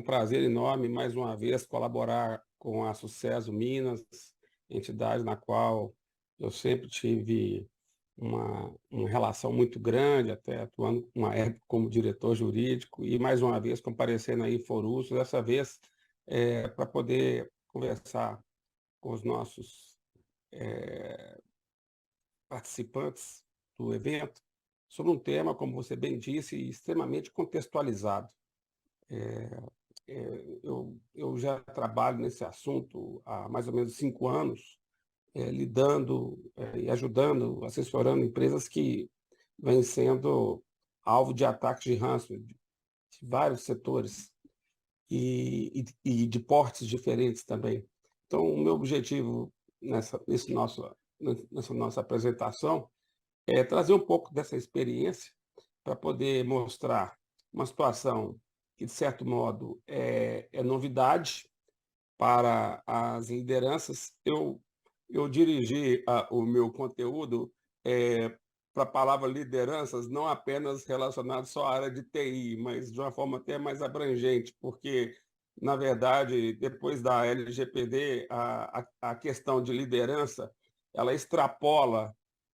prazer enorme, mais uma vez, colaborar com a Sucesso Minas, entidade na qual eu sempre tive uma relação muito grande, até atuando uma época como diretor jurídico, e mais uma vez comparecendo aí em Forus, dessa vez para poder conversar com os nossos participantes do evento sobre um tema, como você bem disse, extremamente contextualizado. Eu já trabalho nesse assunto há mais ou menos 5 anos, lidando e ajudando, assessorando empresas que vêm sendo alvo de ataques de ransomware de vários setores e de portes diferentes também. Então, o meu objetivo nessa nossa apresentação é trazer um pouco dessa experiência para poder mostrar uma situação que, de certo modo, é novidade para as lideranças. Eu dirigi o meu conteúdo para a palavra lideranças, não apenas relacionado só à área de TI, mas de uma forma até mais abrangente, porque, na verdade, depois da LGPD, a questão de liderança, ela extrapola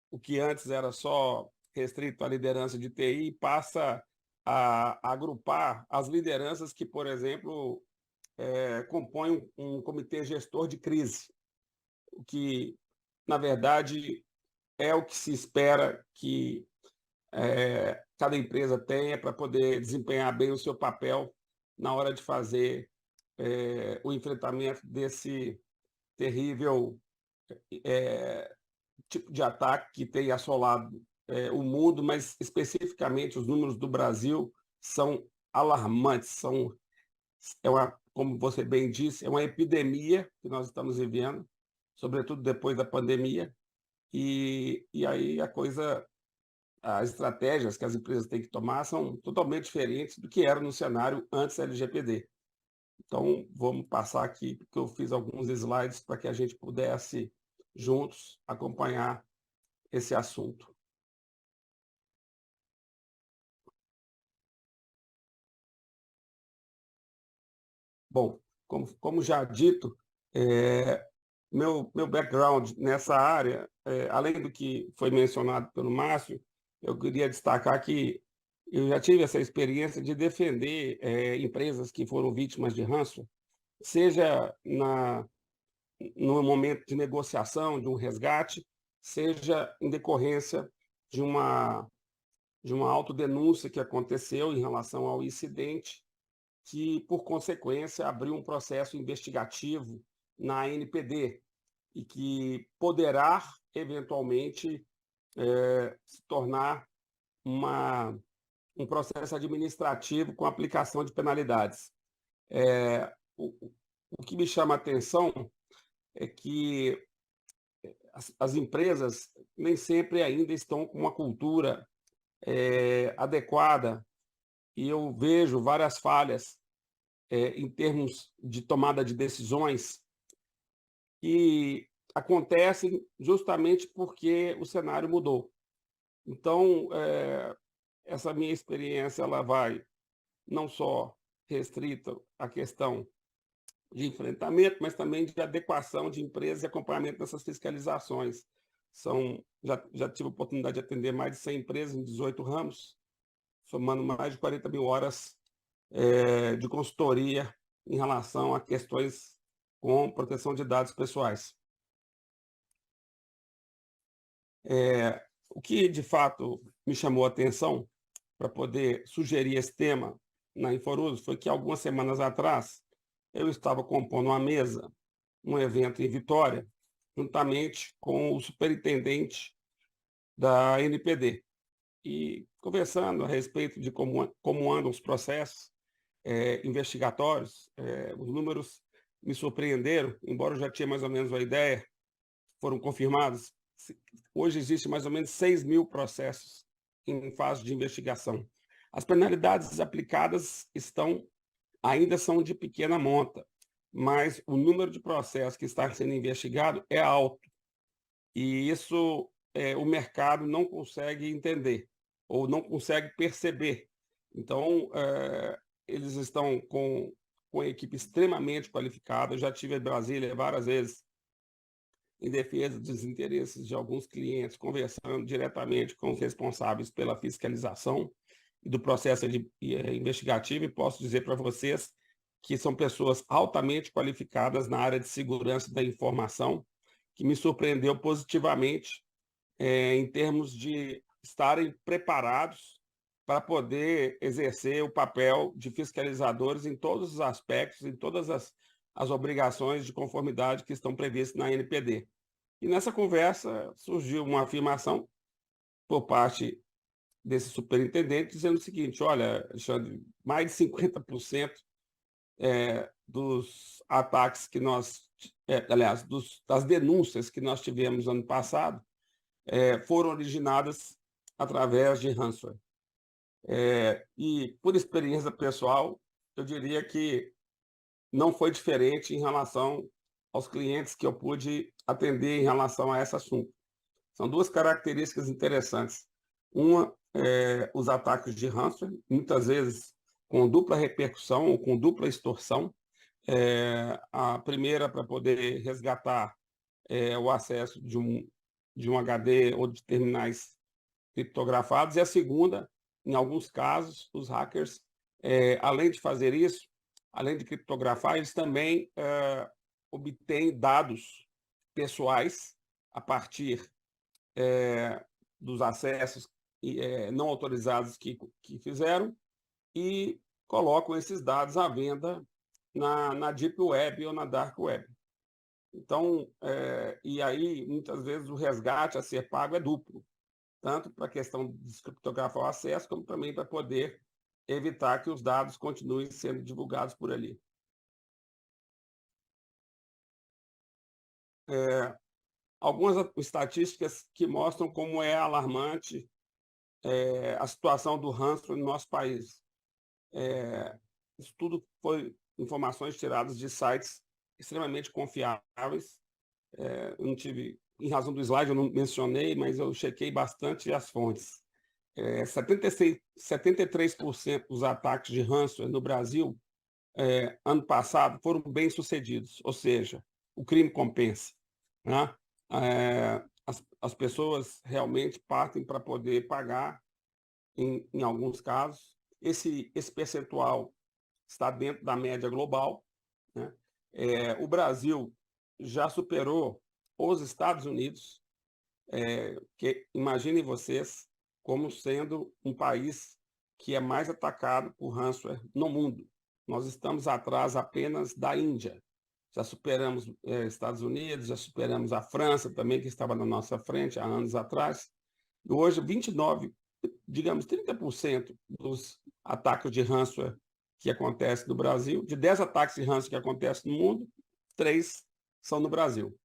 o que antes era só restrito à liderança de TI, passa a agrupar as lideranças que, por exemplo, compõem um comitê gestor de crise, o que, na verdade, é o que se espera que cada empresa tenha para poder desempenhar bem o seu papel na hora de fazer o enfrentamento desse terrível tipo de ataque que tem assolado o mundo, mas especificamente os números do Brasil são alarmantes, como você bem disse, é uma epidemia que nós estamos vivendo, sobretudo depois da pandemia, e aí as estratégias que as empresas têm que tomar são totalmente diferentes do que era no cenário antes da LGPD. Então, vamos passar aqui, porque eu fiz alguns slides para que a gente pudesse, juntos, acompanhar esse assunto. Bom, como já dito, meu background nessa área, além do que foi mencionado pelo Márcio, eu queria destacar que eu já tive essa experiência de defender empresas que foram vítimas de ransomware, seja no momento de negociação, de um resgate, seja em decorrência de uma autodenúncia que aconteceu em relação ao incidente, que, por consequência, abriu um processo investigativo na ANPD e que poderá, eventualmente, se tornar um processo administrativo com aplicação de penalidades. O que me chama a atenção é que as empresas nem sempre ainda estão com uma cultura adequada, e eu vejo várias falhas em termos de tomada de decisões que acontecem justamente porque o cenário mudou. Então, essa minha experiência ela vai não só restrita à questão de enfrentamento, mas também de adequação de empresas e acompanhamento dessas fiscalizações. Já tive a oportunidade de atender mais de 100 empresas em 18 ramos, somando mais de 40 mil horas de consultoria em relação a questões com proteção de dados pessoais. O que, de fato, me chamou a atenção para poder sugerir esse tema na Inforuso foi que, algumas semanas atrás, eu estava compondo uma mesa, um evento em Vitória, juntamente com o superintendente da NPD, e conversando a respeito de como andam os processos investigatórios. Os números me surpreenderam, embora eu já tinha mais ou menos uma ideia, foram confirmados. Hoje existe mais ou menos 6 mil processos em fase de investigação. As penalidades aplicadas ainda são de pequena monta, mas o número de processos que está sendo investigado é alto. E isso o mercado não consegue entender, ou não consegue perceber. Então, eles estão com com a equipe extremamente qualificada. Eu já estive em Brasília várias vezes em defesa dos interesses de alguns clientes, conversando diretamente com os responsáveis pela fiscalização e do processo investigativo, e posso dizer para vocês que são pessoas altamente qualificadas na área de segurança da informação, que me surpreendeu positivamente em termos de estarem preparados para poder exercer o papel de fiscalizadores em todos os aspectos, em todas as obrigações de conformidade que estão previstas na NPD. E nessa conversa surgiu uma afirmação por parte desse superintendente dizendo o seguinte: olha, Alexandre, mais de 50% dos ataques que nós, aliás, das denúncias que nós tivemos ano passado, foram originadas através de ransomware. E, por experiência pessoal, eu diria que não foi diferente em relação aos clientes que eu pude atender em relação a esse assunto. São duas características interessantes. Uma, os ataques de ransomware, muitas vezes com dupla repercussão ou com dupla extorsão. A primeira para poder resgatar o acesso de um HD ou de terminais criptografados, e a segunda, em alguns casos, os hackers, além de fazer isso, além de criptografar, eles também obtêm dados pessoais a partir dos acessos não autorizados que fizeram, e colocam esses dados à venda na Deep Web ou na Dark Web. Então, e aí, muitas vezes, o resgate a ser pago é duplo, tanto para a questão de descriptografar o acesso, como também para poder evitar que os dados continuem sendo divulgados por ali. Algumas estatísticas que mostram como é alarmante a situação do ransomware no nosso país. Isso tudo foi informações tiradas de sites extremamente confiáveis. Eu não tive, em razão do slide, eu não mencionei, mas eu chequei bastante as fontes. 73% dos ataques de ransomware no Brasil, ano passado, foram bem-sucedidos, ou seja, o crime compensa, né? As pessoas realmente partem para poder pagar, em alguns casos. Esse percentual está dentro da média global, né? O Brasil já superou os Estados Unidos, que imaginem vocês como sendo um país que é mais atacado por ransomware no mundo. Nós estamos atrás apenas da Índia. Já superamos Estados Unidos, já superamos a França também, que estava na nossa frente há anos atrás. E hoje, 29, digamos, 30% dos ataques de ransomware que acontecem no Brasil, de 10 ataques de ransomware que acontecem no mundo, 3 são no Brasil.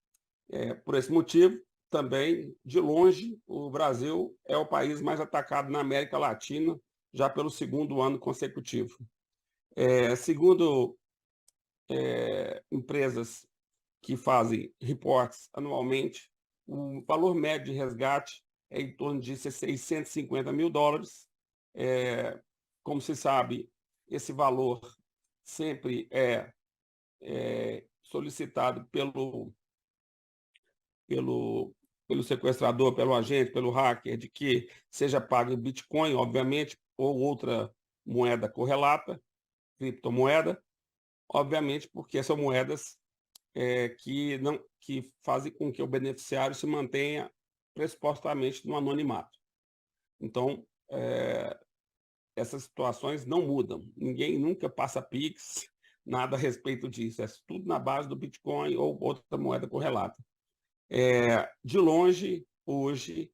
Por esse motivo, também, de longe, o Brasil é o país mais atacado na América Latina, já pelo segundo ano consecutivo. Segundo empresas que fazem reportes anualmente, o valor médio de resgate é em torno de $650 mil. Como se sabe, esse valor sempre é solicitado pelo sequestrador, pelo agente, pelo hacker, de que seja pago em Bitcoin, obviamente, ou outra moeda correlata, criptomoeda, obviamente, porque são moedas que fazem com que o beneficiário se mantenha pressupostamente no anonimato. Então, essas situações não mudam. Ninguém nunca passa Pix, nada a respeito disso. É tudo na base do Bitcoin ou outra moeda correlata. De longe, hoje,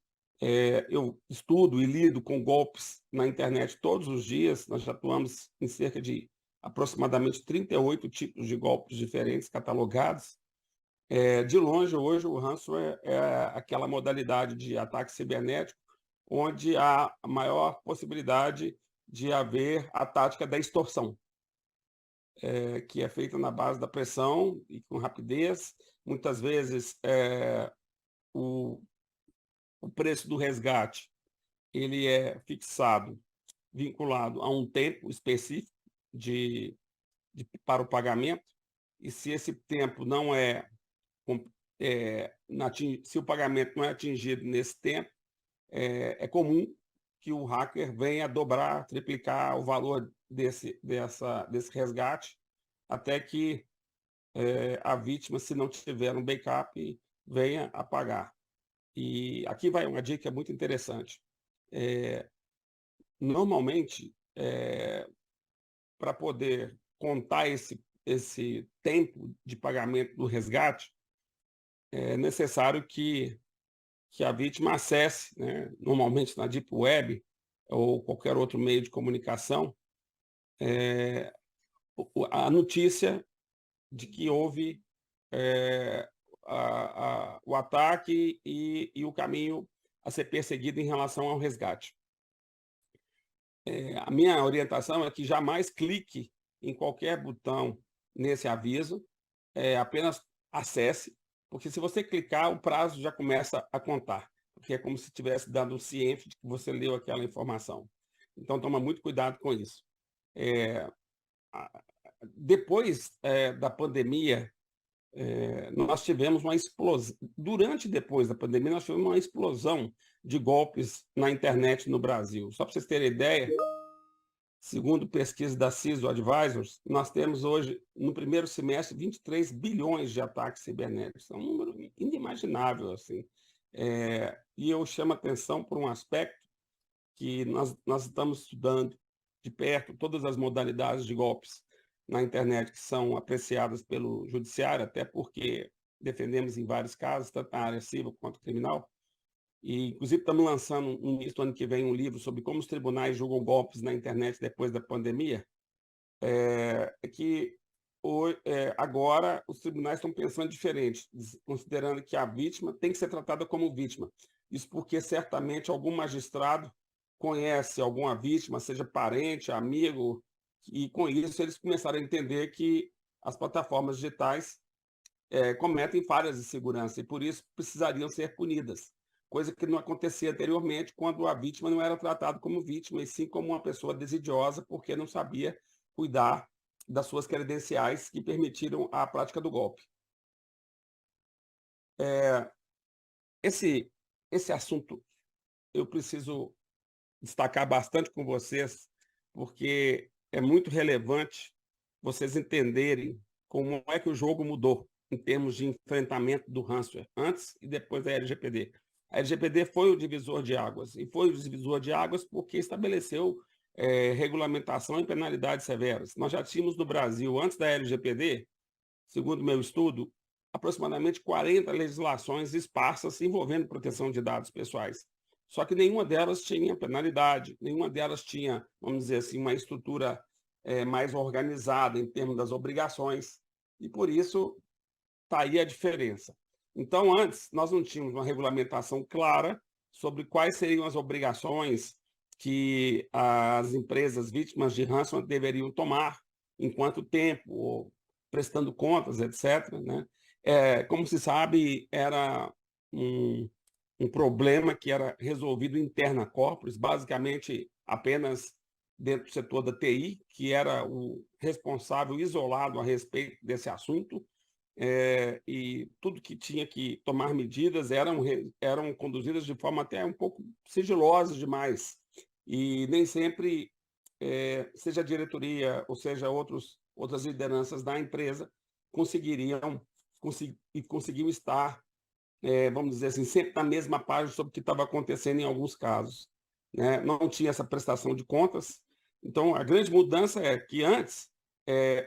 eu estudo e lido com golpes na internet todos os dias. Nós já atuamos em cerca de aproximadamente 38 tipos de golpes diferentes catalogados. De longe, hoje, o ransomware é aquela modalidade de ataque cibernético onde há a maior possibilidade de haver a tática da extorsão, que é feita na base da pressão e com rapidez. Muitas vezes, o preço do resgate ele é fixado, vinculado a um tempo específico de para o pagamento, e se esse tempo não se o pagamento não é atingido nesse tempo, é comum que o hacker venha dobrar, triplicar o valor desse resgate, até que a vítima, se não tiver um backup, venha a pagar. E aqui vai uma dica muito interessante. Normalmente, para poder contar esse tempo de pagamento do resgate, é necessário que a vítima acesse, né, normalmente na Deep Web ou qualquer outro meio de comunicação, a notícia de que houve o ataque e o caminho a ser perseguido em relação ao resgate. A minha orientação é que jamais clique em qualquer botão nesse aviso, apenas acesse, porque se você clicar, o prazo já começa a contar, porque é como se estivesse dando ciente de que você leu aquela informação. Então, toma muito cuidado com isso. Depois da pandemia, nós tivemos uma explosão. Durante e depois da pandemia, nós tivemos uma explosão de golpes na internet no Brasil. Só para vocês terem ideia, segundo pesquisa da CISO Advisors, nós temos hoje, no primeiro semestre, 23 bilhões de ataques cibernéticos. É um número inimaginável, assim. E eu chamo a atenção por um aspecto que nós estamos estudando de perto todas as modalidades de golpes na internet que são apreciadas pelo judiciário, até porque defendemos em vários casos, tanto na área civil quanto criminal. E, inclusive, estamos lançando no início do ano que vem um livro sobre como os tribunais julgam golpes na internet depois da pandemia, agora os tribunais estão pensando diferente, considerando que a vítima tem que ser tratada como vítima. Isso porque certamente algum magistrado conhece alguma vítima, seja parente, amigo, e com isso eles começaram a entender que as plataformas digitais cometem falhas de segurança e por isso precisariam ser punidas, coisa que não acontecia anteriormente quando a vítima não era tratada como vítima e sim como uma pessoa desidiosa porque não sabia cuidar das suas credenciais que permitiram a prática do golpe. Esse assunto eu preciso destacar bastante com vocês, porque é muito relevante vocês entenderem como é que o jogo mudou em termos de enfrentamento do ransomware, antes e depois da LGPD. A LGPD foi o divisor de águas, e foi o divisor de águas porque estabeleceu regulamentação e penalidades severas. Nós já tínhamos no Brasil, antes da LGPD, segundo meu estudo, aproximadamente 40 legislações esparsas envolvendo proteção de dados pessoais. Só que nenhuma delas tinha penalidade, nenhuma delas tinha, vamos dizer assim, uma estrutura mais organizada em termos das obrigações, e por isso está aí a diferença. Então, antes, nós não tínhamos uma regulamentação clara sobre quais seriam as obrigações que as empresas vítimas de ransomware deveriam tomar, em quanto tempo, prestando contas, etc., né? Como se sabe, era um problema que era resolvido interna corporis, basicamente apenas dentro do setor da TI, que era o responsável isolado a respeito desse assunto, e tudo que tinha que tomar medidas eram conduzidas de forma até um pouco sigilosa demais, e nem sempre, seja a diretoria ou seja outras lideranças da empresa, conseguiam estar, vamos dizer assim, sempre na mesma página sobre o que estava acontecendo em alguns casos, né? Não tinha essa prestação de contas. Então, a grande mudança é que antes,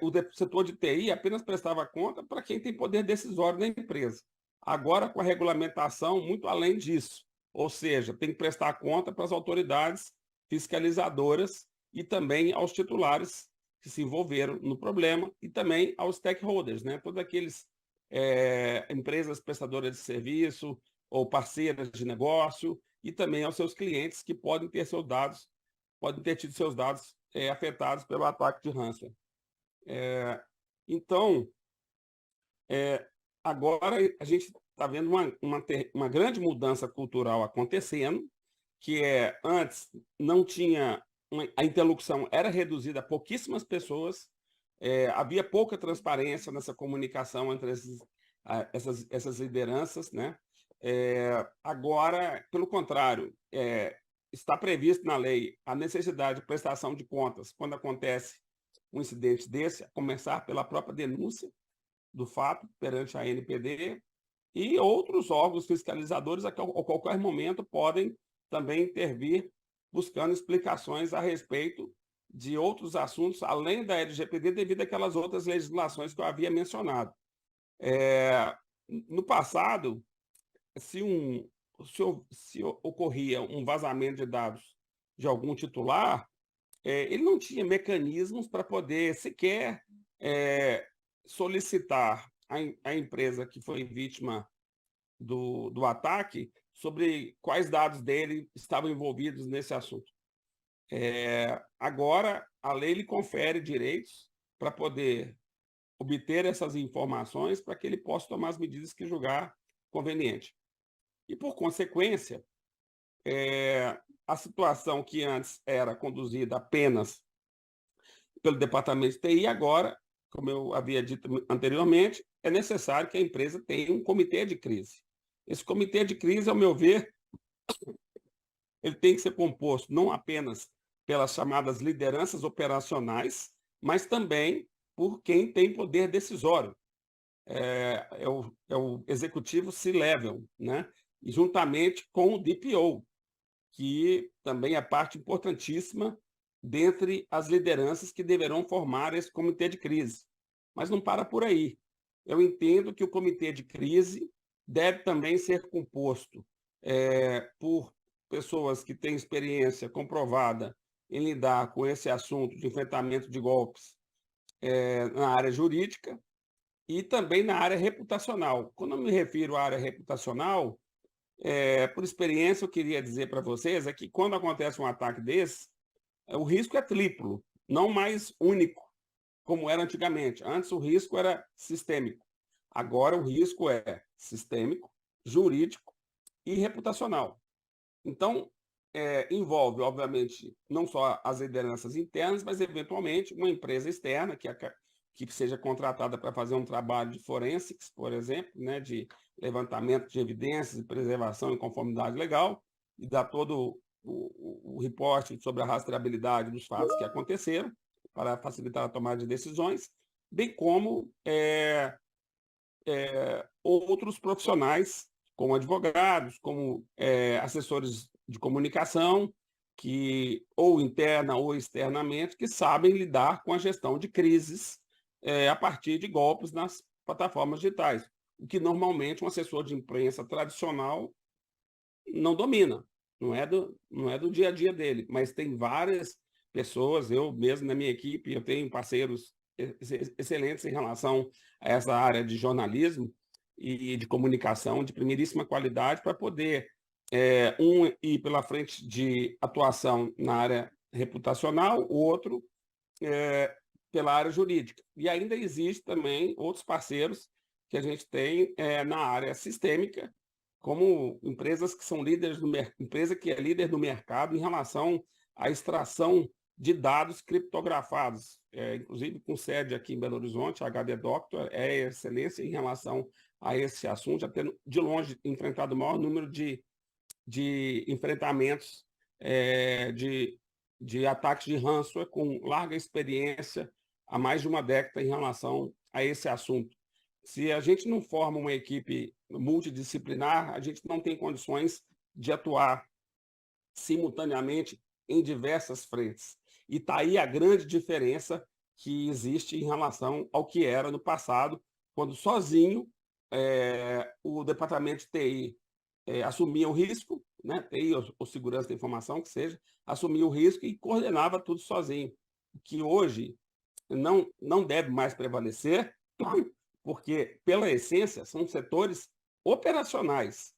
o setor de TI apenas prestava conta para quem tem poder decisório na empresa. Agora, com a regulamentação, muito além disso. Ou seja, tem que prestar conta para as autoridades fiscalizadoras e também aos titulares que se envolveram no problema e também aos stakeholders, né? Todos aqueles empresas prestadoras de serviço ou parceiras de negócio e também aos seus clientes que podem ter tido seus dados afetados pelo ataque de ransomware. Então, agora a gente está vendo uma grande mudança cultural acontecendo, que antes não tinha, a interlocução era reduzida a pouquíssimas pessoas, havia pouca transparência nessa comunicação entre essas lideranças, né? Agora, pelo contrário, está previsto na lei a necessidade de prestação de contas quando acontece um incidente desse, a começar pela própria denúncia do fato perante a ANPD, e outros órgãos fiscalizadores a qualquer momento podem também intervir buscando explicações a respeito de outros assuntos, além da LGPD, devido àquelas outras legislações que eu havia mencionado. No passado, se ocorria um vazamento de dados de algum titular, ele não tinha mecanismos para poder sequer solicitar à empresa que foi vítima do ataque sobre quais dados dele estavam envolvidos nesse assunto. Agora, a lei lhe confere direitos para poder obter essas informações para que ele possa tomar as medidas que julgar conveniente. E, por consequência, a situação que antes era conduzida apenas pelo departamento de TI, agora, como eu havia dito anteriormente, é necessário que a empresa tenha um comitê de crise. Esse comitê de crise, ao meu ver, ele tem que ser composto não apenas pelas chamadas lideranças operacionais, mas também por quem tem poder decisório. É o executivo C-level, né? E juntamente com o DPO, que também é parte importantíssima dentre as lideranças que deverão formar esse comitê de crise. Mas não para por aí. Eu entendo que o comitê de crise deve também ser composto por pessoas que têm experiência comprovada em lidar com esse assunto de enfrentamento de golpes na área jurídica e também na área reputacional. Quando eu me refiro à área reputacional, por experiência, eu queria dizer para vocês que quando acontece um ataque desse, o risco é triplo, não mais único, como era antigamente. Antes o risco era sistêmico. Agora o risco é sistêmico, jurídico e reputacional. Então, envolve, obviamente, não só as lideranças internas, mas, eventualmente, uma empresa externa que seja contratada para fazer um trabalho de forensics, por exemplo, né, de levantamento de evidências e preservação em conformidade legal, e dar todo o reporte sobre a rastreabilidade dos fatos que aconteceram, para facilitar a tomada de decisões, bem como outros profissionais, como advogados, como assessores de comunicação, que ou interna ou externamente, que sabem lidar com a gestão de crises a partir de golpes nas plataformas digitais, o que normalmente um assessor de imprensa tradicional não domina, não é do dia a dia dele, mas tem várias pessoas, eu mesmo na minha equipe, eu tenho parceiros excelentes em relação a essa área de jornalismo e de comunicação de primeiríssima qualidade para poder um ir pela frente de atuação na área reputacional, o outro pela área jurídica. E ainda existe também outros parceiros que a gente tem na área sistêmica, como empresas que são líderes empresa que é líder do mercado em relação à extração de dados criptografados, inclusive com sede aqui em Belo Horizonte, a HD Doctor é excelência em relação a esse assunto, já tendo de longe enfrentado o maior número de enfrentamentos de ataques de ransomware, com larga experiência há mais de uma década em relação a esse assunto. Se a gente não forma uma equipe multidisciplinar, a gente não tem condições de atuar simultaneamente em diversas frentes. E está aí a grande diferença que existe em relação ao que era no passado, quando sozinho o departamento de TI assumia o risco, né, TI ou segurança da informação, que seja, assumia o risco e coordenava tudo sozinho. Que hoje não deve mais prevalecer, porque, pela essência, são setores operacionais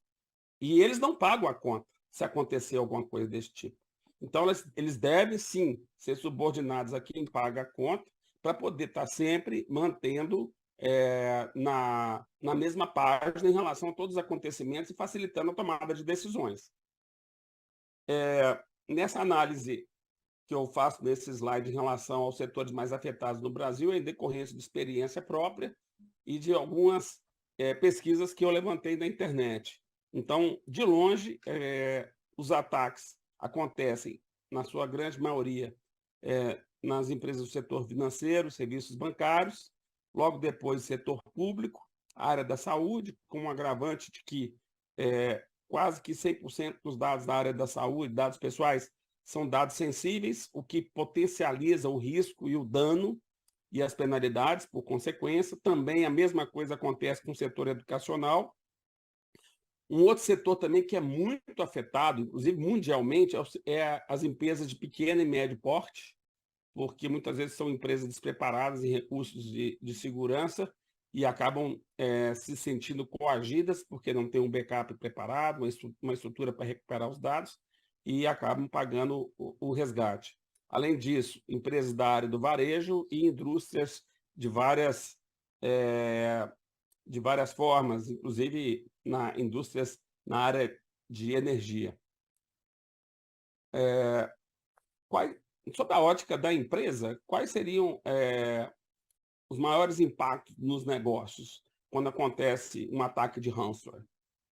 e eles não pagam a conta se acontecer alguma coisa desse tipo. Então, eles devem, sim, ser subordinados a quem paga a conta para poder estar sempre mantendo na mesma página em relação a todos os acontecimentos e facilitando a tomada de decisões. Nessa análise que eu faço nesse slide em relação aos setores mais afetados no Brasil é em decorrência de experiência própria e de algumas pesquisas que eu levantei na internet. Então, de longe, os ataques acontecem, na sua grande maioria, nas empresas do setor financeiro, serviços bancários, logo depois, setor público, área da saúde, com um agravante de que quase que 100% dos dados da área da saúde, dados pessoais, são dados sensíveis, o que potencializa o risco e o dano e as penalidades, por consequência. Também a mesma coisa acontece com o setor educacional. Um outro setor também que é muito afetado, inclusive mundialmente, é as empresas de pequeno e médio porte, porque muitas vezes são empresas despreparadas em recursos de segurança e acabam se sentindo coagidas porque não tem um backup preparado, uma estrutura para recuperar os dados e acabam pagando o resgate. Além disso, empresas da área do varejo e indústrias de várias formas, inclusive indústrias na área de energia. Sob a ótica da empresa, quais seriam os maiores impactos nos negócios quando acontece um ataque de ransomware?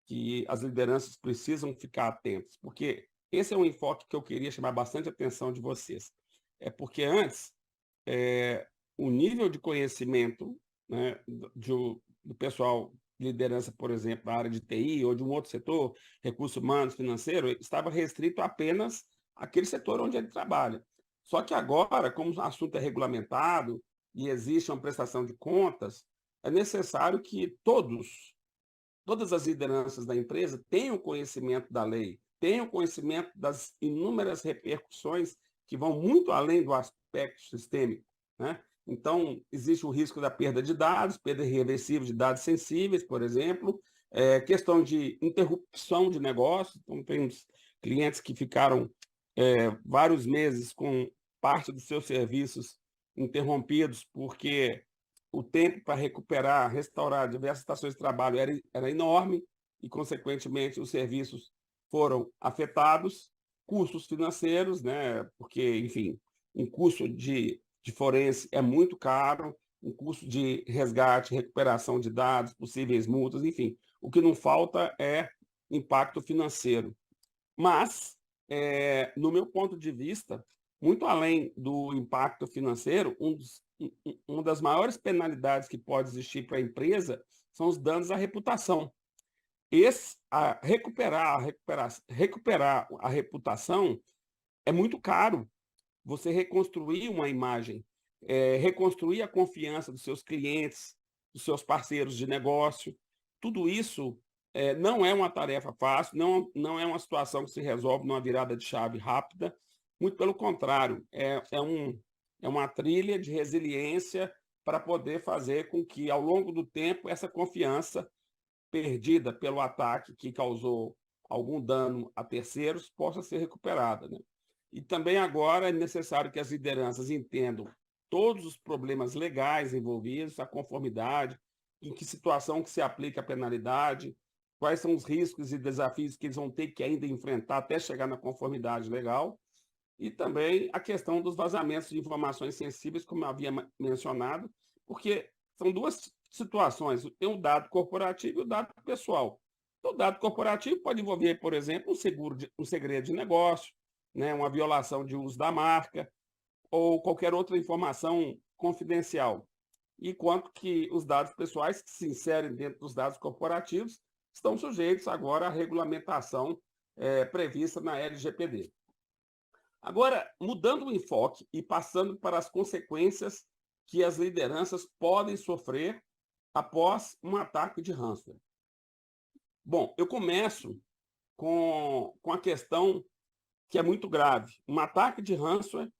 Que as lideranças precisam ficar atentas, porque esse é um enfoque que eu queria chamar bastante a atenção de vocês. É porque antes, o nível de conhecimento, né, do pessoal de liderança, por exemplo, da área de TI ou de um outro setor, recursos humanos, financeiro, estava restrito apenas àquele setor onde ele trabalha. Só que agora, como o assunto é regulamentado e existe uma prestação de contas, é necessário que todas as lideranças da empresa tenham conhecimento da lei, tenham conhecimento das inúmeras repercussões que vão muito além do aspecto sistêmico, né? Então, existe o risco da perda de dados, perda irreversível de dados sensíveis, por exemplo, questão de interrupção de negócio. Então, tem clientes que ficaram vários meses com parte dos seus serviços interrompidos porque o tempo para recuperar, restaurar diversas estações de trabalho era enorme e, consequentemente, os serviços foram afetados, custos financeiros, né? Porque, enfim, um custo de forense é muito caro, um custo de resgate, recuperação de dados, possíveis multas, enfim. O que não falta é impacto financeiro. Mas, no meu ponto de vista, muito além do impacto financeiro, uma das maiores penalidades que pode existir para a empresa são os danos à reputação. Recuperar a reputação é muito caro. Você reconstruir uma imagem, reconstruir a confiança dos seus clientes, dos seus parceiros de negócio, tudo isso não é uma tarefa fácil, não é uma situação que se resolve numa virada de chave rápida, muito pelo contrário, é uma trilha de resiliência para poder fazer com que, ao longo do tempo, essa confiança perdida pelo ataque que causou algum dano a terceiros possa ser recuperada, né? E também agora é necessário que as lideranças entendam todos os problemas legais envolvidos, a conformidade, em que situação que se aplica a penalidade, quais são os riscos e desafios que eles vão ter que ainda enfrentar até chegar na conformidade legal, e também a questão dos vazamentos de informações sensíveis, como eu havia mencionado, porque são duas situações, tem o dado corporativo e o dado pessoal. O dado corporativo pode envolver, por exemplo, um segredo de negócio, né, uma violação de uso da marca ou qualquer outra informação confidencial. Enquanto que os dados pessoais que se inserem dentro dos dados corporativos estão sujeitos agora à regulamentação prevista na LGPD. Agora, mudando o enfoque e passando para as consequências que as lideranças podem sofrer após um ataque de ransomware. Bom, eu começo com a questão que é muito grave. Um ataque de ransomware,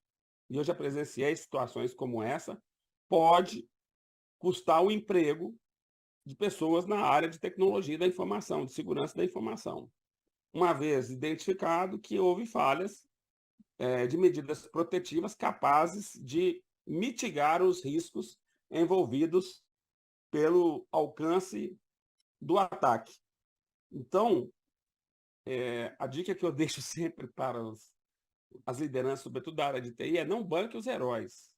e eu já presenciei situações como essa, pode custar o emprego de pessoas na área de tecnologia da informação, de segurança da informação. Uma vez identificado que houve falhas de medidas protetivas capazes de mitigar os riscos envolvidos pelo alcance do ataque. Então, a dica que eu deixo sempre para as lideranças, sobretudo da área de TI, não banque os heróis.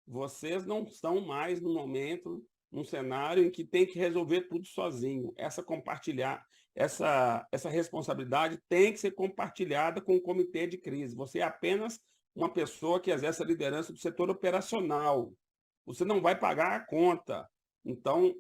Vocês não estão mais no momento, num cenário em que tem que resolver tudo sozinho. Essa responsabilidade tem que ser compartilhada com o comitê de crise. Você é apenas uma pessoa que exerce a liderança do setor operacional. Você não vai pagar a conta. Então,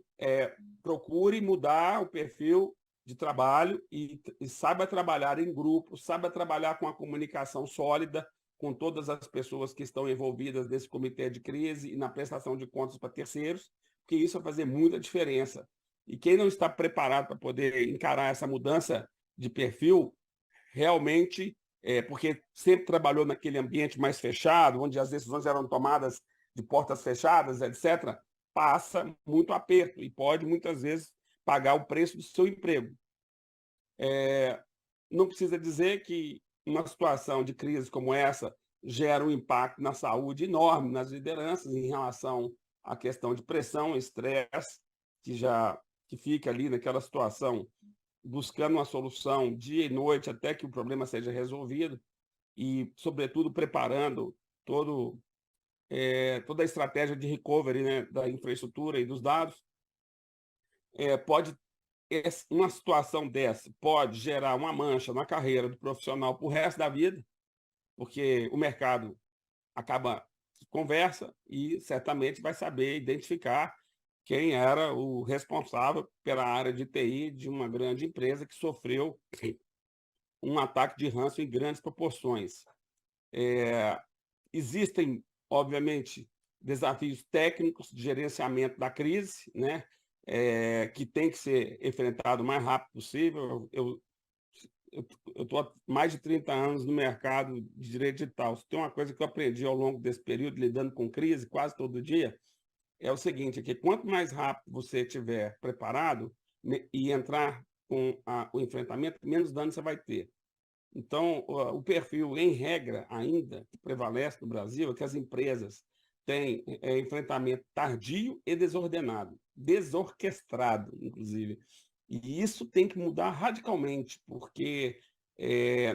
procure mudar o perfil de trabalho e saiba trabalhar em grupo, saiba trabalhar com a comunicação sólida, com todas as pessoas que estão envolvidas nesse comitê de crise e na prestação de contas para terceiros, porque isso vai fazer muita diferença. E quem não está preparado para poder encarar essa mudança de perfil, realmente, porque sempre trabalhou naquele ambiente mais fechado, onde as decisões eram tomadas de portas fechadas, etc., passa muito aperto e pode, muitas vezes, pagar o preço do seu emprego. Não precisa dizer que uma situação de crise como essa gera um impacto na saúde enorme nas lideranças em relação à questão de pressão, estresse, que fica ali naquela situação buscando uma solução dia e noite até que o problema seja resolvido e, sobretudo, preparando toda a estratégia de recovery, né, da infraestrutura e dos dados. Uma situação dessa pode gerar uma mancha na carreira do profissional para o resto da vida, porque o mercado conversa e certamente vai saber identificar quem era o responsável pela área de TI de uma grande empresa que sofreu um ataque de ransomware em grandes proporções. Existem, obviamente, desafios técnicos de gerenciamento da crise, né, que tem que ser enfrentado o mais rápido possível. Eu estou há mais de 30 anos no mercado de direito digital. Se tem uma coisa que eu aprendi ao longo desse período, lidando com crise quase todo dia, é o seguinte, que quanto mais rápido você estiver preparado, né, e entrar com o enfrentamento, menos dano você vai ter. Então, o perfil, em regra, ainda, que prevalece no Brasil, é que as empresas têm enfrentamento tardio e desordenado, desorquestrado, inclusive. E isso tem que mudar radicalmente, porque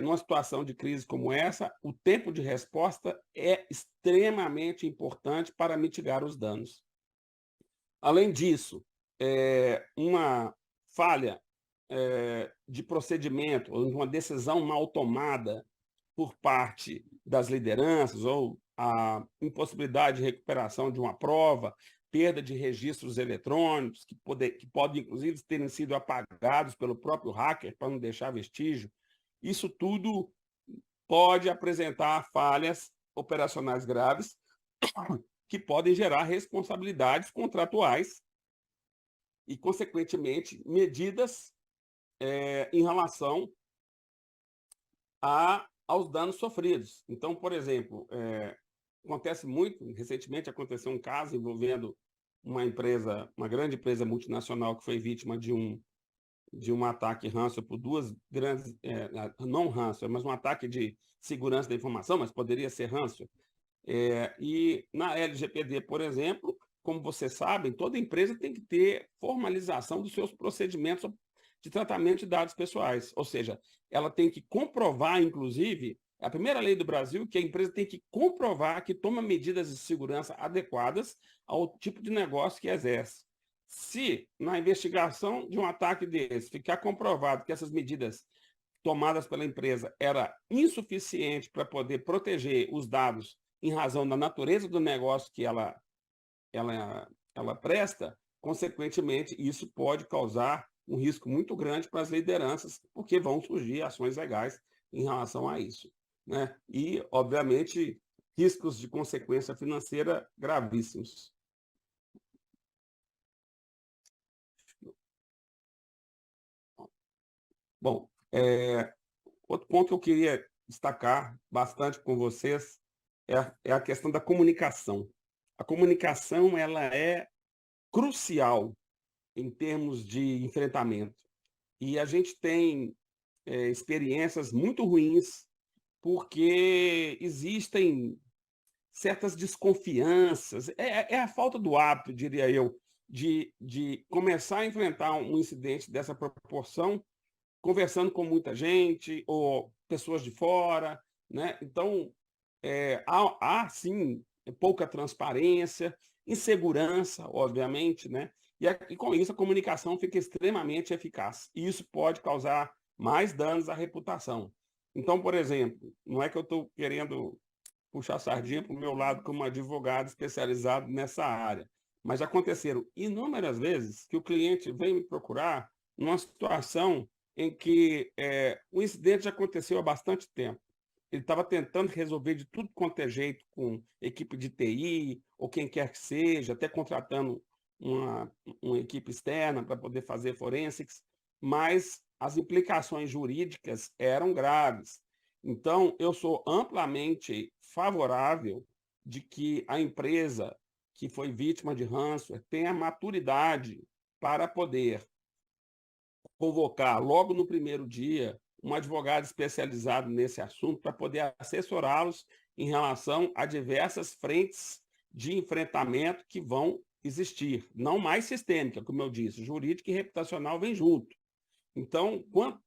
numa situação de crise como essa, o tempo de resposta é extremamente importante para mitigar os danos. Além disso, uma falha de procedimento, ou uma decisão mal tomada por parte das lideranças, ou a impossibilidade de recuperação de uma prova, perda de registros eletrônicos, que podem, inclusive, terem sido apagados pelo próprio hacker para não deixar vestígio, isso tudo pode apresentar falhas operacionais graves que podem gerar responsabilidades contratuais e, consequentemente, medidas em relação aos danos sofridos. Então, por exemplo, acontece muito, recentemente aconteceu um caso envolvendo uma grande empresa multinacional que foi vítima de um ataque ransomware por duas grandes, não ransomware, mas um ataque de segurança da informação, mas poderia ser ransomware. E na LGPD, por exemplo, como vocês sabem, toda empresa tem que ter formalização dos seus procedimentos de tratamento de dados pessoais. Ou seja, ela tem que comprovar, inclusive, é a primeira lei do Brasil que a empresa tem que comprovar que toma medidas de segurança adequadas ao tipo de negócio que exerce. Se, na investigação de um ataque desse, ficar comprovado que essas medidas tomadas pela empresa era insuficiente para poder proteger os dados em razão da natureza do negócio que ela presta, consequentemente, isso pode causar um risco muito grande para as lideranças, porque vão surgir ações legais em relação a isso, né? E, obviamente, riscos de consequência financeira gravíssimos. Bom, outro ponto que eu queria destacar bastante com vocês é a questão da comunicação. A comunicação ela é crucial em termos de enfrentamento. E a gente tem experiências muito ruins porque existem certas desconfianças. É a falta do hábito, diria eu, de começar a enfrentar um incidente dessa proporção conversando com muita gente ou pessoas de fora, né? Então, sim, pouca transparência, insegurança, obviamente, né? E com isso a comunicação fica extremamente eficaz. E isso pode causar mais danos à reputação. Então, por exemplo, não é que eu estou querendo puxar a sardinha para o meu lado como advogado especializado nessa área, mas já aconteceram inúmeras vezes que o cliente vem me procurar numa situação em que o incidente já aconteceu há bastante tempo. Ele estava tentando resolver de tudo quanto é jeito com equipe de TI, ou quem quer que seja, até contratando uma, uma equipe externa para poder fazer forensics, mas as implicações jurídicas eram graves. Então, eu sou amplamente favorável de que a empresa que foi vítima de ransomware tenha maturidade para poder convocar logo no primeiro dia um advogado especializado nesse assunto para poder assessorá-los em relação a diversas frentes de enfrentamento que vão existir, não mais sistêmica, como eu disse, jurídica e reputacional vem junto. Então,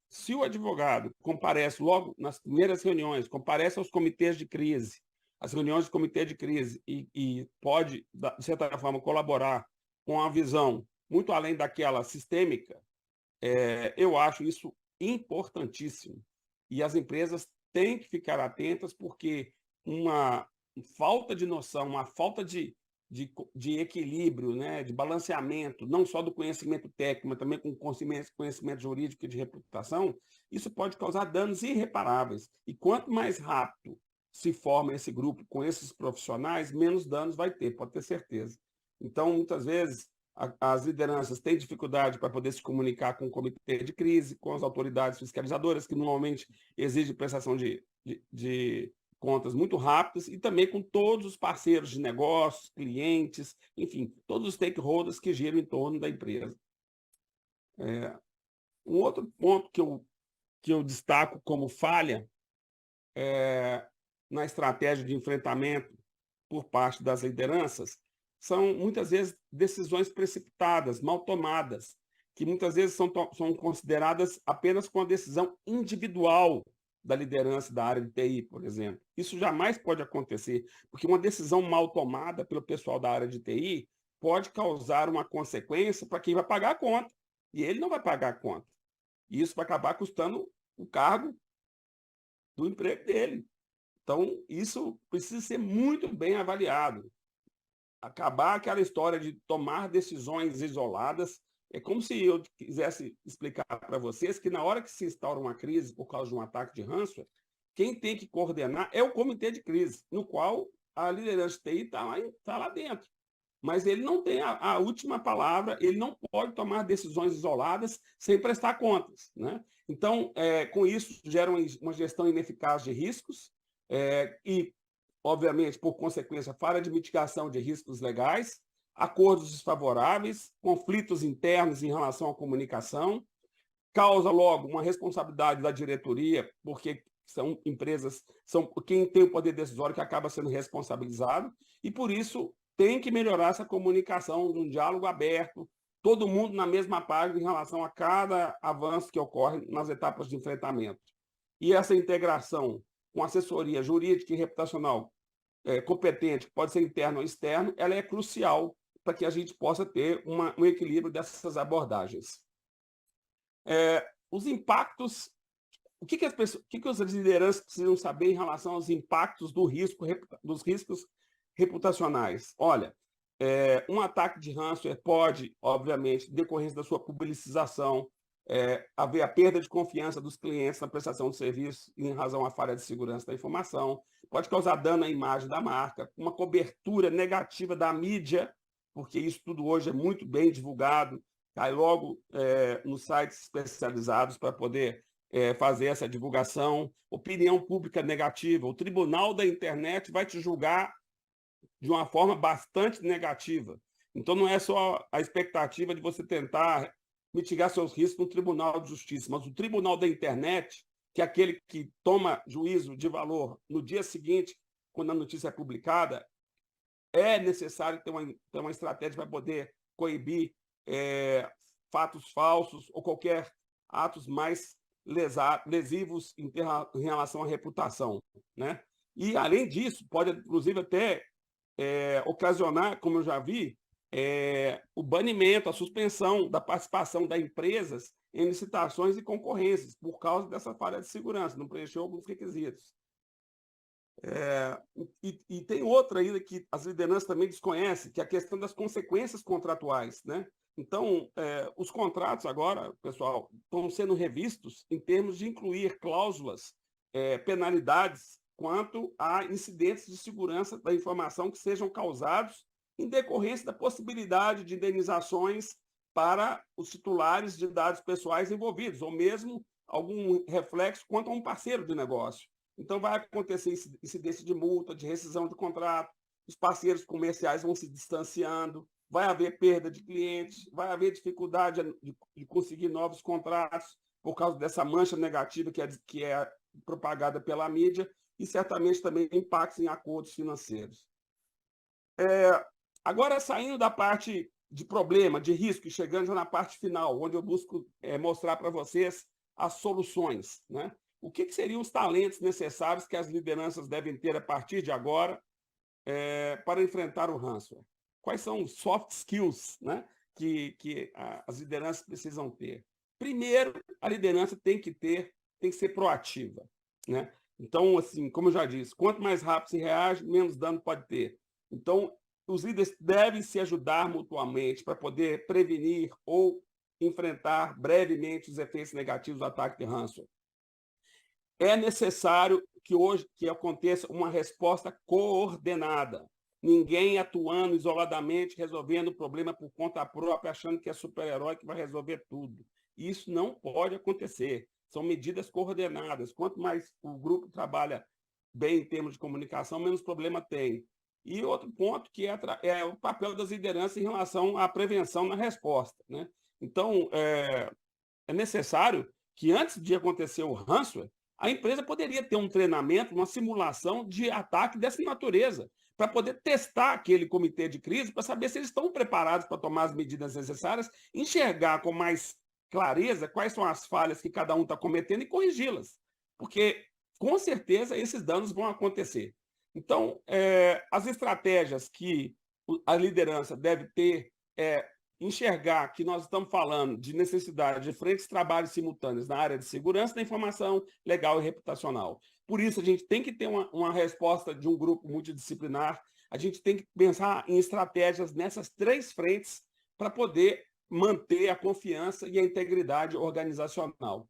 se o advogado comparece logo nas primeiras reuniões, comparece aos comitês de crise, às reuniões de comitê de crise e pode, de certa forma, colaborar com a visão muito além daquela sistêmica, eu acho isso importantíssimo. E as empresas têm que ficar atentas, porque uma falta de noção, uma falta de equilíbrio, né, de balanceamento, não só do conhecimento técnico, mas também com conhecimento jurídico e de reputação, isso pode causar danos irreparáveis. E quanto mais rápido se forma esse grupo com esses profissionais, menos danos vai ter, pode ter certeza. Então, muitas vezes, as lideranças têm dificuldade para poder se comunicar com o comitê de crise, com as autoridades fiscalizadoras, que normalmente exigem prestação de contas muito rápidas, e também com todos os parceiros de negócios, clientes, enfim, todos os stakeholders que giram em torno da empresa. Um outro ponto que eu destaco como falha na estratégia de enfrentamento por parte das lideranças são, muitas vezes, decisões precipitadas, mal tomadas, que muitas vezes são consideradas apenas com a decisão individual da liderança da área de TI, por exemplo. Isso jamais pode acontecer, porque uma decisão mal tomada pelo pessoal da área de TI pode causar uma consequência para quem vai pagar a conta, e ele não vai pagar a conta. E isso vai acabar custando o cargo do emprego dele. Então, isso precisa ser muito bem avaliado. Acabar aquela história de tomar decisões isoladas. É como se eu quisesse explicar para vocês que na hora que se instaura uma crise por causa de um ataque de ransomware, quem tem que coordenar é o comitê de crise, no qual a liderança de TI está lá dentro. Mas ele não tem a última palavra, ele não pode tomar decisões isoladas sem prestar contas, né? Então, com isso, gera uma gestão ineficaz de riscos e, obviamente, por consequência, falha de mitigação de riscos legais, acordos desfavoráveis, conflitos internos em relação à comunicação, causa logo uma responsabilidade da diretoria, porque são empresas, são quem tem o poder decisório que acaba sendo responsabilizado, e por isso tem que melhorar essa comunicação, um diálogo aberto, todo mundo na mesma página em relação a cada avanço que ocorre nas etapas de enfrentamento. E essa integração com assessoria jurídica e reputacional competente, que pode ser interno ou externo, ela é crucial para que a gente possa ter um equilíbrio dessas abordagens. Os impactos, o que as lideranças precisam saber em relação aos impactos dos riscos reputacionais? Olha, um ataque de ransomware pode, obviamente, decorrência da sua publicização, haver a perda de confiança dos clientes na prestação de serviço em razão à falha de segurança da informação, pode causar dano à imagem da marca, uma cobertura negativa da mídia, porque isso tudo hoje é muito bem divulgado, cai logo nos sites especializados para poder fazer essa divulgação, opinião pública negativa, o tribunal da internet vai te julgar de uma forma bastante negativa. Então, não é só a expectativa de você tentar mitigar seus riscos no Tribunal de Justiça, mas o Tribunal da Internet, que é aquele que toma juízo de valor no dia seguinte, quando a notícia é publicada, é necessário ter uma estratégia para poder coibir fatos falsos ou qualquer atos mais lesivos em relação à reputação, né? E, além disso, pode, inclusive, até ocasionar, como eu já vi, o banimento, a suspensão da participação das empresas em licitações e concorrências, por causa dessa falha de segurança, não preencheu alguns requisitos. E tem outra ainda que as lideranças também desconhecem, que é a questão das consequências contratuais, né? Então, os contratos agora, pessoal, estão sendo revistos em termos de incluir cláusulas, penalidades quanto a incidentes de segurança da informação que sejam causados em decorrência da possibilidade de indenizações para os titulares de dados pessoais envolvidos, ou mesmo algum reflexo quanto a um parceiro de negócio. Então, vai acontecer incidência de multa, de rescisão de contrato, os parceiros comerciais vão se distanciando, vai haver perda de clientes, vai haver dificuldade de conseguir novos contratos por causa dessa mancha negativa que é propagada pela mídia e certamente também impactos em acordos financeiros. Agora, saindo da parte de problema, de risco, e chegando já na parte final, onde eu busco mostrar para vocês as soluções, né? O que seriam os talentos necessários que as lideranças devem ter a partir de agora para enfrentar o ransomware? Quais são os soft skills, né, que as lideranças precisam ter? Primeiro, a liderança tem que ser proativa, né? Então, assim, como eu já disse, quanto mais rápido se reage, menos dano pode ter. Então, os líderes devem se ajudar mutuamente para poder prevenir ou enfrentar brevemente os efeitos negativos do ataque de ransomware. É necessário que aconteça uma resposta coordenada. Ninguém atuando isoladamente, resolvendo o problema por conta própria, achando que é super-herói que vai resolver tudo. Isso não pode acontecer. São medidas coordenadas. Quanto mais o grupo trabalha bem em termos de comunicação, menos problema tem. E outro ponto que é o papel das lideranças em relação à prevenção na resposta, né? Então, é necessário que, antes de acontecer o ransomware, a empresa poderia ter um treinamento, uma simulação de ataque dessa natureza, para poder testar aquele comitê de crise, para saber se eles estão preparados para tomar as medidas necessárias, enxergar com mais clareza quais são as falhas que cada um está cometendo e corrigi-las. Porque, com certeza, esses danos vão acontecer. Então, as estratégias que a liderança deve ter enxergar que nós estamos falando de necessidade de frentes de trabalho simultâneas na área de segurança da informação, legal e reputacional. Por isso, a gente tem que ter uma resposta de um grupo multidisciplinar, a gente tem que pensar em estratégias nessas 3 frentes para poder manter a confiança e a integridade organizacional.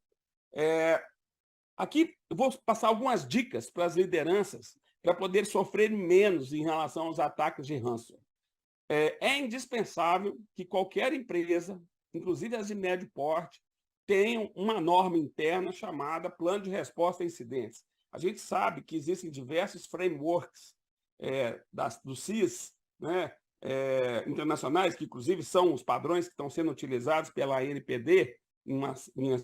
Aqui eu vou passar algumas dicas para as lideranças para poder sofrer menos em relação aos ataques de ransomware. É indispensável que qualquer empresa, inclusive as de médio porte, tenham uma norma interna chamada Plano de Resposta a Incidentes. A gente sabe que existem diversos frameworks do CIS, né, internacionais, que inclusive são os padrões que estão sendo utilizados pela ANPD, uma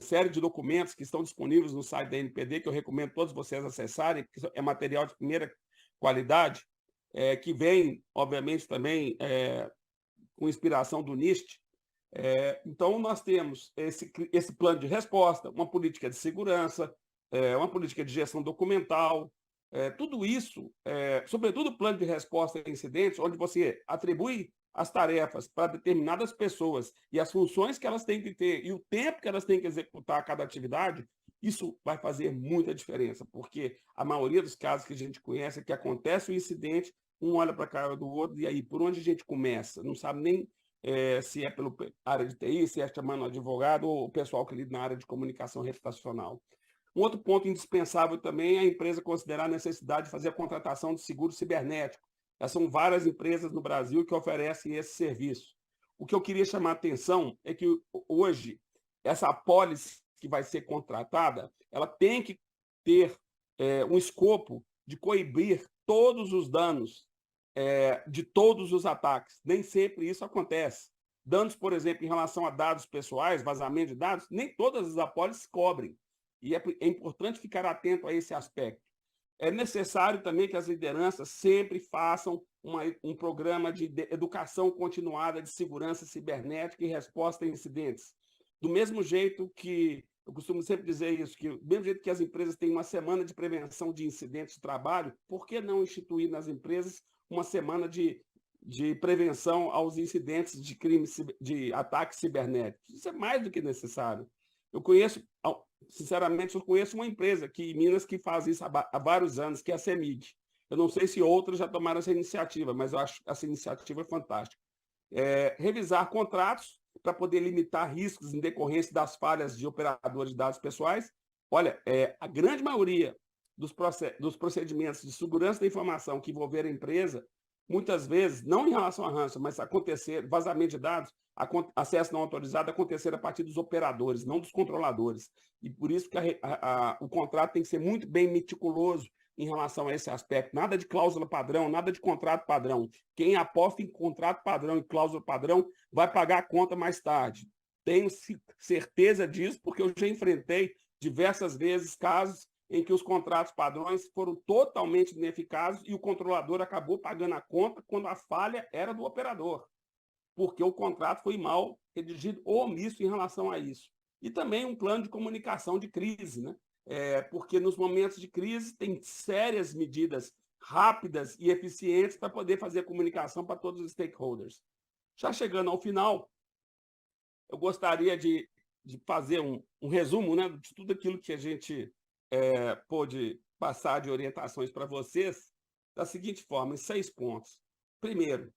série de documentos que estão disponíveis no site da ANPD, que eu recomendo todos vocês acessarem, porque é material de primeira qualidade, que vem, obviamente, também com inspiração do NIST. Então, nós temos esse plano de resposta, uma política de segurança, uma política de gestão documental, tudo isso, sobretudo o plano de resposta a incidentes, onde você atribui as tarefas para determinadas pessoas e as funções que elas têm que ter e o tempo que elas têm que executar cada atividade, isso vai fazer muita diferença, porque a maioria dos casos que a gente conhece é que acontece o incidente, um olha para a cara do outro, e aí, por onde a gente começa? Não sabe nem se é pela área de TI, se é chamando um advogado ou o pessoal que lida na área de comunicação reputacional. Um outro ponto indispensável também é a empresa considerar a necessidade de fazer a contratação de seguro cibernético. Já são várias empresas no Brasil que oferecem esse serviço. O que eu queria chamar a atenção é que hoje essa apólice que vai ser contratada, ela tem que ter um escopo de coibir todos os danos de todos os ataques. Nem sempre isso acontece. Danos, por exemplo, em relação a dados pessoais, vazamento de dados, nem todas as apólices cobrem. E é importante ficar atento a esse aspecto. É necessário também que as lideranças sempre façam um programa de educação continuada de segurança cibernética e resposta a incidentes. Do mesmo jeito que Eu costumo sempre dizer isso, que do mesmo jeito que as empresas têm uma semana de prevenção de incidentes de trabalho, por que não instituir nas empresas uma semana de prevenção aos incidentes de crimes, de ataques cibernéticos? Isso é mais do que necessário. Eu conheço, sinceramente, eu conheço uma empresa aqui em Minas que faz isso há vários anos, que é a CEMIG. Eu não sei se outras já tomaram essa iniciativa, mas eu acho que essa iniciativa é fantástica. Revisar contratos para poder limitar riscos em decorrência das falhas de operadores de dados pessoais. Olha, a grande maioria dos procedimentos de segurança da informação que envolveram a empresa, muitas vezes, não em relação a ransomware, mas acontecer vazamento de dados, acesso não autorizado, acontecer a partir dos operadores, não dos controladores. E por isso que o contrato tem que ser muito bem meticuloso em relação a esse aspecto. Nada de cláusula padrão, nada de contrato padrão. Quem aposta em contrato padrão e cláusula padrão vai pagar a conta mais tarde. Tenho certeza disso, porque eu já enfrentei diversas vezes casos em que os contratos padrões foram totalmente ineficazes e o controlador acabou pagando a conta quando a falha era do operador, porque o contrato foi mal redigido ou omisso em relação a isso. E também um plano de comunicação de crise, né? Porque nos momentos de crise tem sérias medidas rápidas e eficientes para poder fazer a comunicação para todos os stakeholders. Já chegando ao final, eu gostaria de fazer um resumo, né, de tudo aquilo que a gente pôde passar de orientações para vocês, da seguinte forma, em 6 pontos. Primeiro,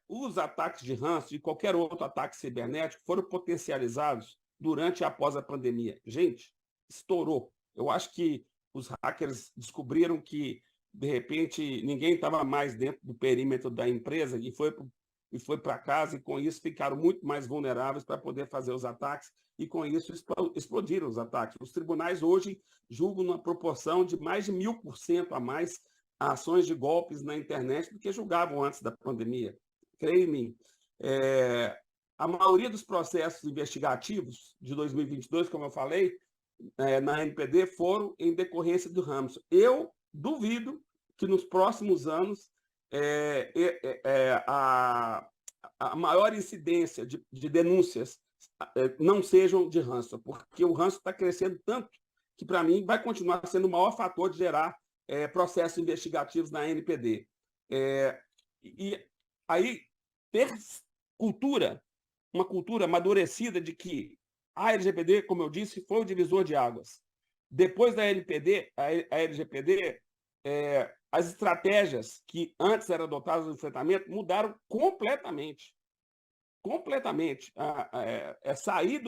os ataques de ransomware e qualquer outro ataque cibernético foram potencializados durante e após a pandemia. Gente, estourou. Eu acho que os hackers descobriram que, de repente, ninguém estava mais dentro do perímetro da empresa e foi para casa, e com isso ficaram muito mais vulneráveis para poder fazer os ataques, e com isso explodiram os ataques. Os tribunais hoje julgam numa proporção de mais de 1000% a mais ações de golpes na internet do que julgavam antes da pandemia. Creia em mim. A maioria dos processos investigativos de 2022, como eu falei, na NPD, foram em decorrência do ransomware. Eu duvido que nos próximos anos a maior incidência de denúncias não sejam de ransomware, porque o ransomware está crescendo tanto que, para mim, vai continuar sendo o maior fator de gerar processos investigativos na NPD. E aí, ter uma cultura amadurecida de que a LGPD, como eu disse, foi o divisor de águas. Depois da a LGPD, as estratégias que antes eram adotadas no enfrentamento mudaram completamente. Completamente. Sair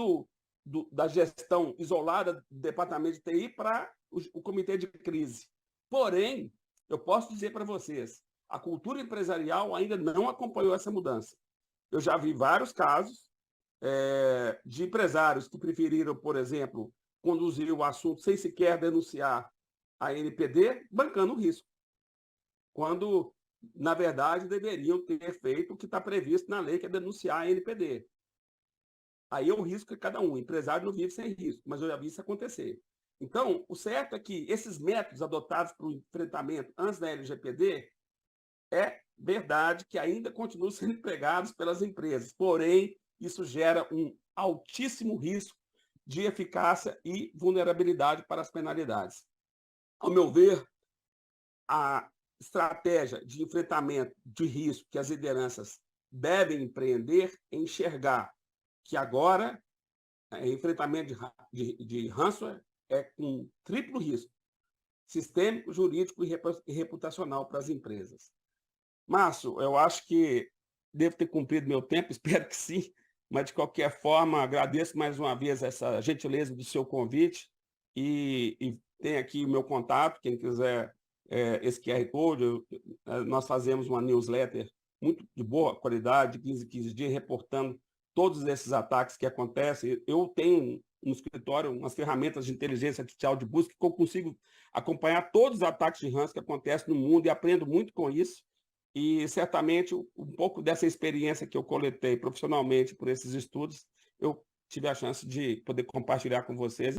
da gestão isolada do departamento de TI para o comitê de crise. Porém, eu posso dizer para vocês, a cultura empresarial ainda não acompanhou essa mudança. Eu já vi vários casos de empresários que preferiram, por exemplo, conduzir o assunto sem sequer denunciar a NPD, bancando o risco, quando, na verdade, deveriam ter feito o que está previsto na lei, que é denunciar a NPD. Aí é o risco que cada um. O empresário não vive sem risco, mas eu já vi isso acontecer. Então, o certo é que esses métodos adotados para o enfrentamento antes da LGPD é verdade que ainda continuam sendo empregados pelas empresas, porém, isso gera um altíssimo risco de eficácia e vulnerabilidade para as penalidades. Ao meu ver, a estratégia de enfrentamento de risco que as lideranças devem empreender é enxergar que agora enfrentamento de ransomware é com triplo risco, sistêmico, jurídico e reputacional para as empresas. Márcio, eu acho que devo ter cumprido meu tempo, espero que sim, mas de qualquer forma agradeço mais uma vez essa gentileza do seu convite e tem aqui o meu contato, quem quiser esse QR Code, nós fazemos uma newsletter muito de boa qualidade, de 15 em 15 dias, reportando todos esses ataques que acontecem. Eu tenho no escritório umas ferramentas de inteligência artificial de busca que eu consigo acompanhar todos os ataques de ransomware que acontecem no mundo e aprendo muito com isso. E, certamente, um pouco dessa experiência que eu coletei profissionalmente por esses estudos, eu tive a chance de poder compartilhar com vocês.